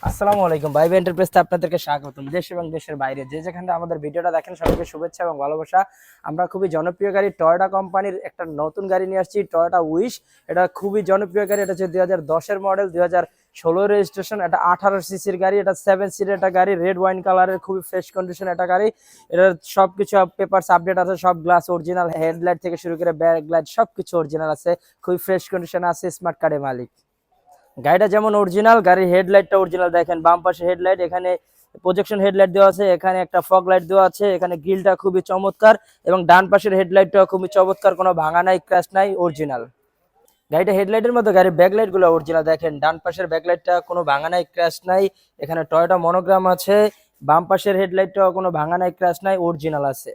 আসসালামু আলাইকুম ভাই এন্টারপ্রাইজে আপনাদেরকে স্বাগতম। দেশ এবং দেশের বাইরে যে যেখানে আমাদের ভিডিওটা দেখেন সবাইকে শুভেচ্ছা এবং ভালোবাসা। আমরা খুবই জনপ্রিয় গাড়ি টয়োটা কোম্পানির একটা নতুন গাড়ি নিয়ে আসছি, টয়োটা উইশ। এটা খুবই জনপ্রিয় গাড়ি। এটা হচ্ছে 2010-এর মডেল, 2016 রেজিস্ট্রেশন। এটা 18 সিসির গাড়ি, এটা 7 সিটের একটা গাড়ি, রেড ওয়াইন কালারের, খুবই ফ্রেশ কন্ডিশন একটা গাড়ি। এটার সবকিছু পেপারস আপডেট আছে, সব গ্লাস অরিজিনাল, হেডলাইট থেকে শুরু করে ব্যাক লাইট সবকিছু অরিজিনাল আছে, খুবই ফ্রেশ কন্ডিশন আছে, স্মার্ট কার্ডের মালিক। গাড়িটা যেমন অরিজিনাল, গাড়ির হেডলাইটটা অরিজিনাল। দেখেন বাম পাশে হেডলাইট, এখানে প্রজেকশন হেডলাইট দেওয়া আছে, এখানে একটা ফগ লাইট দেওয়া আছে, এখানে গ্রিলটা খুবই চমৎকার এবং ডান পাশের হেডলাইটটা খুবই চমৎকার, কোনো ভাঙা নাই, ক্র্যাশ নাই, অরিজিনাল। গাড়িটা হেডলাইটের মতো গাড়ির ব্যাকলাইট গুলো অরিজিনাল। দেখেন ডান পাশের ব্যাকলাইটটা কোনো ভাঙা নাই, ক্র্যাশ নাই, এখানে টয়োটা মনোগ্রাম আছে। বাম পাশের হেডলাইটটাও কোনো ভাঙা নাই, ক্র্যাশ নাই, অরিজিনাল আছে।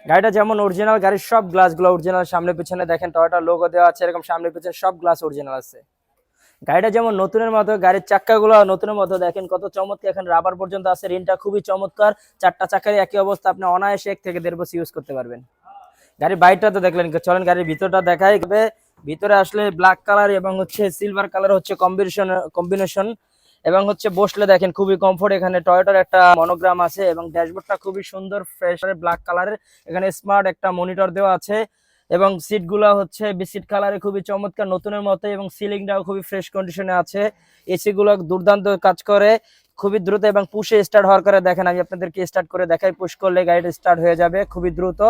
গাড়িটা যেমন অরিজিনাল, গাড়ির সব গ্লাসগুলো অরিজিনাল। সামনে পিছনে দেখেন টয়োটা লোগো দেওয়া আছে, এরকম সামনে পিছনে সব গ্লাস অরিজিনাল আছে। গাড়িটা যেমন নতুনের মতো, গাড়ির চাক্কাগুলো নতুনের মতো। দেখেন কত চমৎকার, এখানে রাবার পর্যন্ত আছে, রিনটা খুবই চমৎকার। চারটা চাকারই একই অবস্থা, আপনি অনায়াসে 1 থেকে 1.5 বছর ইউজ করতে পারবেন। গাড়ির বাইরটা তো দেখলেন, চলেন গাড়ির ভিতরটা দেখাই। ভিতরে আসলে ব্ল্যাক কালার এবং হচ্ছে সিলভার কালার হচ্ছে কম্বিনেশন এবং হচ্ছে বসলে দেখেন খুবই কমফোর্ট। এখানে টয়োটার একটা মনোগ্রাম আছে এবং ড্যাশবোর্ডটা খুবই সুন্দর ফ্রেশ ব্ল্যাক কালারের। এখানে স্মার্ট একটা মনিটর দেওয়া আছে এবং সিটগুলো হচ্ছে বিস্কিট কালারে, খুবই চমৎকার নতুনের মতো এবং সিলিংটাও খুবই ফ্রেশ কন্ডিশনে আছে। এসি গুলো দুর্দান্ত কাজ করে, খুবই দ্রুত এবং পুশে স্টার্ট হওয়ার করে। দেখেন আমি আপনাদেরকে স্টার্ট করে দেখাই, পুশ করলে গাড়িটা স্টার্ট হয়ে যাবে খুবই দ্রুত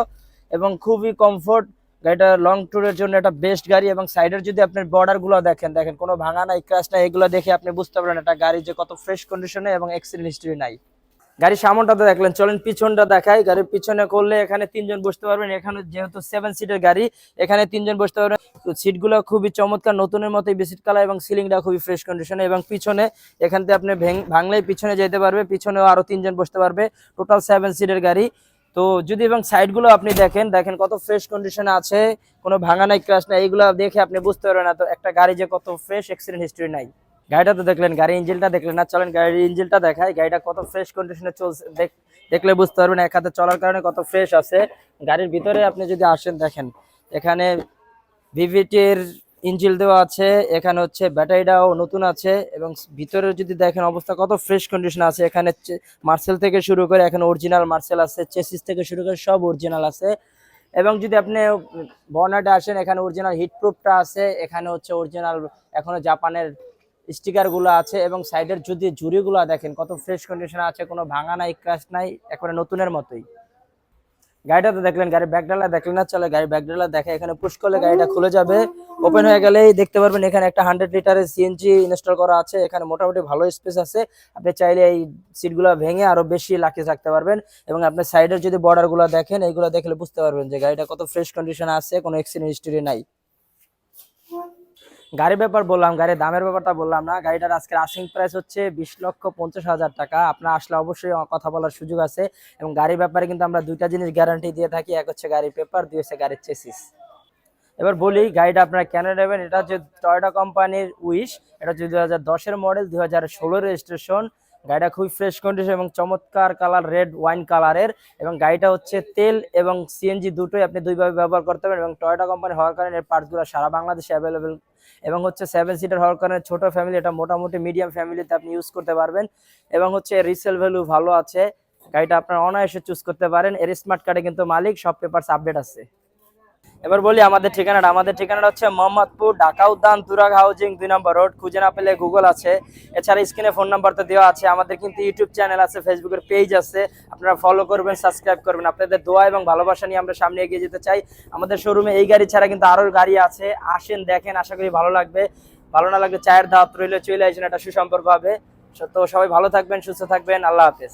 এবং খুবই কমফোর্ট। গাড়িটা লং ট্যুরের জন্য একটা বেস্ট গাড়ি। এবং সাইডের যদি আপনার বর্ডার গুলো দেখেন, দেখেন কোনো ভাঙা নাই, ক্র্যাশ নাই, এগুলো দেখে আপনি বুঝতে পারবেন একটা গাড়ি যে কত ফ্রেশ কন্ডিশনে এবং অ্যাক্সিডেন্ট হিস্ট্রি নাই। গাড়ির সামনটা তো দেখলেন, চলেন পিছনটা দেখাই। গাড়ির পিছনে করলে এখানে 3 জন বসতে পারবেন। এখানে যেহেতু 7 সিটের গাড়ি, এখানে 3 জন বসতে পারবেন। সিটগুলো খুবই চমৎকার নতুনের মতোই বিস্কিট কালার এবং সিলিংটা খুবই ফ্রেশ কন্ডিশনে। এবং পিছনে এখান থেকে আপনি ভাঙলেই পিছনে যেতে পারবে, পিছনেও আরো 3 জন বসতে পারবে। টোটাল 7 সিটের গাড়ি। তো যদি এবং সাইডগুলো আপনি দেখেন, দেখেন কত ফ্রেশ কন্ডিশনে আছে, কোনো ভাঙা নাই, ক্র্যাশ নাই, এইগুলো দেখে আপনি বুঝতে পারবেন না তো একটা গাড়ি যে কত ফ্রেশ, অ্যাক্সিডেন্ট হিস্ট্রি নাই। গাড়িটা তো দেখলেন, গাড়ির ইঞ্জিনটা দেখলেন না, চলেন গাড়ির ইঞ্জিনটা দেখায়। গাড়িটা কত ফ্রেশ কন্ডিশনে চলছে দেখলে বুঝতে পারবেন, এক হাতে চলার কারণে কত ফ্রেশ আছে। গাড়ির ভিতরে আপনি যদি আসেন, দেখেন এখানে ভিভিটি এর ইঞ্জিন দেওয়া আছে, এখানে হচ্ছে ব্যাটারিটাও নতুন আছে এবং ভিতরে যদি দেখেন অবস্থা কত ফ্রেশ কন্ডিশন আছে। এখানে মার্সেল থেকে শুরু করে এখানে অরিজিনাল মার্সেল আছে, চেসিস থেকে শুরু করে সব অরিজিনাল আছে। এবং যদি আপনি বর্নাটে আসেন, এখানে অরিজিনাল হিট প্রুফটা আছে, এখানে হচ্ছে অরিজিনাল এখনো জাপানের স্টিকার গুলো আছে এবং সাইডের যদি জুড়িগুলো দেখেন কত ফ্রেশ কন্ডিশনে আছে, কোনো ভাঙা নাই, ক্র্যাশ নাই, একেবারে নতুনের মতোই। গাড়িটা তো দেখলেন, গাড়ির ব্যাকডালা দেখলেন না, চলে গাড়ির ব্যাকডালা দেখে। এখানে পুশ করলে গাড়িটা খুলে যাবে, ওপেন হয়ে গেলেই দেখতে পারবেন এখানে একটা 100 লিটারের সিএনজি ইনস্টল করা আছে। এখানে মোটামুটি ভালো স্পেস আছে, আপনি চাইলে এই সিটগুলো ভেঙে আরো বেশি লাকিজ রাখতে পারবেন। এবং আপনার সাইডের যদি বর্ডার গুলো দেখেন, এইগুলো দেখলে বুঝতে পারবেন যে গাড়িটা কত ফ্রেশ কন্ডিশনে আছে, কোনো অ্যাক্সিডেন্ট হিস্টরি নাই। গাড়ির ব্যাপার বললাম, গাড়ির দামের ব্যাপারটা বললাম না। গাড়িটার আজকের আস্কিং প্রাইস হচ্ছে 20,50,000 টাকা। আপনার আসলে অবশ্যই কথা বলার সুযোগ আছে। এবং গাড়ির ব্যাপারে কিন্তু আমরা 2টা জিনিস গ্যারান্টি দিয়ে থাকি, এক হচ্ছে গাড়ির পেপার, 2 হচ্ছে গাড়ির চেসিস। এবার বলি গাড়িটা আপনারা কেন নেবেন। এটা হচ্ছে টয়োটা কোম্পানির উইশ। এটা হচ্ছে 2010-এর মডেল, 2016 রেজিস্ট্রেশন। গাড়িটা খুবই ফ্রেশ কন্ডিশন এবং চমৎকার কালার, রেড ওয়াইন কালারের। এবং গাড়িটা হচ্ছে তেল এবং সিএনজি দুটোই আপনি দুইভাবে ব্যবহার করতে পারেন। এবং টয়োটা কোম্পানি হওয়ার কারণে এর পার্টসগুলো সারা বাংলাদেশে অ্যাভেলেবেল। এবং হচ্ছে 7 সিটার হওয়ার কারণে ছোট ফ্যামিলি, এটা মোটামুটি মিডিয়াম ফ্যামিলিতে আপনি ইউজ করতে পারবেন। এবং হচ্ছে রিসেল ভ্যালু ভালো আছে। গাড়িটা আপনার অনায়াসে চুজ করতে পারেন। এর স্মার্ট কার্ডে কিন্তু মালিক, সব পেপারস আপডেট আছে। এবার বলি আমাদের ঠিকানাটা। আমাদের ঠিকানাটা হচ্ছে মোহাম্মদপুর, ঢাকা উদ্যান, তুরাগ হাউজিং, 2 নম্বর রোড। খুঁজে না পেলে গুগল আছে, এছাড়া স্ক্রিনে ফোন নাম্বার তো দেওয়া আছে। আমাদের কিন্তু ইউটিউব চ্যানেল আছে, ফেসবুকের পেজ আছে, আপনারা ফলো করবেন, সাবস্ক্রাইব করবেন। আপনাদের দোয়া এবং ভালোবাসা নিয়ে আমরা সামনে এগিয়ে যেতে চাই। আমাদের শোরুমে এই গাড়ি ছাড়া কিন্তু আরো গাড়ি আছে, আসেন দেখেন, আশা করি ভালো লাগবে। ভালো না লাগলে চায়ের দাওয়াত রইলে, চলে আসেন, একটা সুসম্পর্ক হবে। তো সবাই ভালো থাকবেন, সুস্থ থাকবেন, আল্লাহ হাফেজ।